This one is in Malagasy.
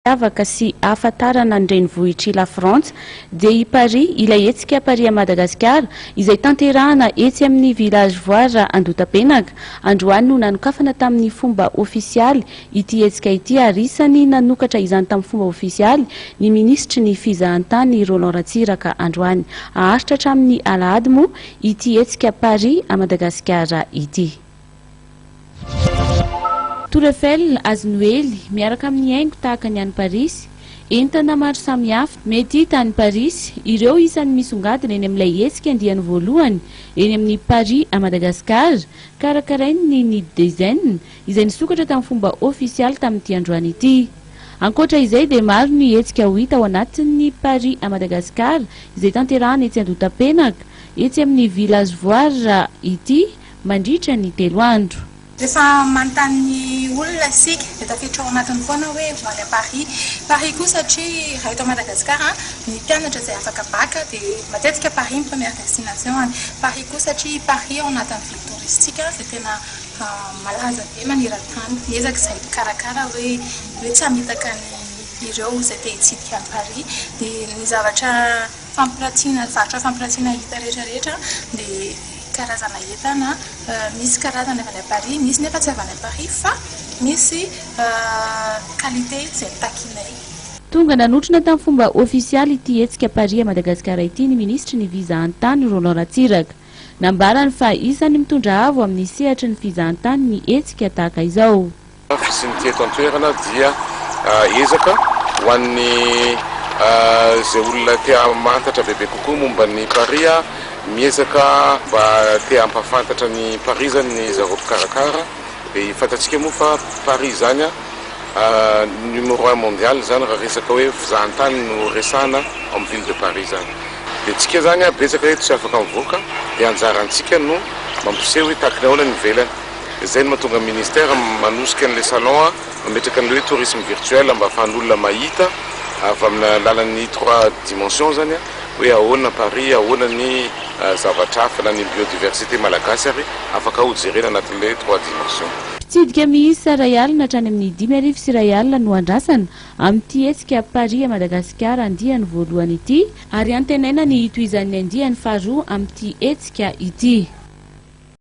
mampiavaka sy ahafantarana ny renivohitr'i Lafrantsa dia i Paris ilay hetsika Paris A Madagascar izay tanterahana etsy amin'ny village Voara Andohatapenaka. Androany no nanokafana tamin'ny fomba ofisialy ity hetsika ity ary isany nanokatra izany tamin'ny fomba ofisialy ny ministry ny fizahantany Lafrantsa ka androany. Aharitra hatramin'ny alahady moa ity hetsika Paris A Madagascar ity. Torefel azy noely miaraka amin'ny haingo tahaka ny any Paris, entana maro samihafa mety hita any Paris, ireo isany misongadina eny amin'ilay hetsika andiany voalohany eny amin'ny Paris A Madagascar, karakarainy ny design izay nisokatra tamin'ny fomba ofisialy tamin'ity androany ity. Ankoatra izay dia maro ny hetsika ho hita ao anatin'ny Paris A Madagascar izay tanterahana etsy Andohatapenaka, etsy amin'ny village Voara ity mandritra ny 3 andro. Rehefa manontany olona isika dia tafiditra ao anatiny foana hoe voaly Paris. Paris koa satria raha eto Madagasikara ny mpianatra izay afaka baka dia matetika Paris ny première destination. Paris koa satria Paris ao anatin'ny ville touristique izay tena malaza be maneran-tany. Miezaka izay karakara hoe tsy hamitaka ireo izay te hitsidika any Paris. Dia ny zavatra fampiratiana hita rehetrarehetra dia karazana entana, misy karazana avy any Paris, misy nefa tsy avy any Paris fa misy qualité izay takinay. Tonga nanotrona tamin'ny fomba ofisialy ity hetsika Paris A Madagascar ity ny ministry ny fizahantany Lafrantsa. Nambarany fa isany mitondra avo amin'ny sehatry ny fizahantany ny hetsika tahaka izao. Fisin'ity eto an-toerana dia ezaka ho an'ny izay olona tia mantatra bebe kokoa momba ny Paris, miezaka mba tia ampafantatra ny Paris zany ny zava-pikarakara. Dia fantatsika moa fa Paris zany numéro 1 mondial zany raha resaka hoe fizahantany no resana amin'ny ville de Paris zany. Dia tsika zany betsaka hoe tsy afaka mivoaka dia anjarantsika no mampiseho hoe takina ahoana ny ivelany. Izay no mahatonga ministère manosika an'ilay salon mametraka an'ilay hoe tourisme virtuel mba ahafahan'olona mahita avy amin'ny alalan'ny 3 dimensions zany hoe ahoana Paris, ahoana ny zavatra hafa na ny biodiversité malagasy ary afaka ho jerena anatin'ilay 3 dimensions. Pitsidika miisa iray alina hatrany amin'ny 5,000 alina no andrasana amin'ity hetsika Paris A Madagascar andiany voalohany ity ary antenaina ny hitohizan'ny andiany faharoa amin'ity hetsika ity.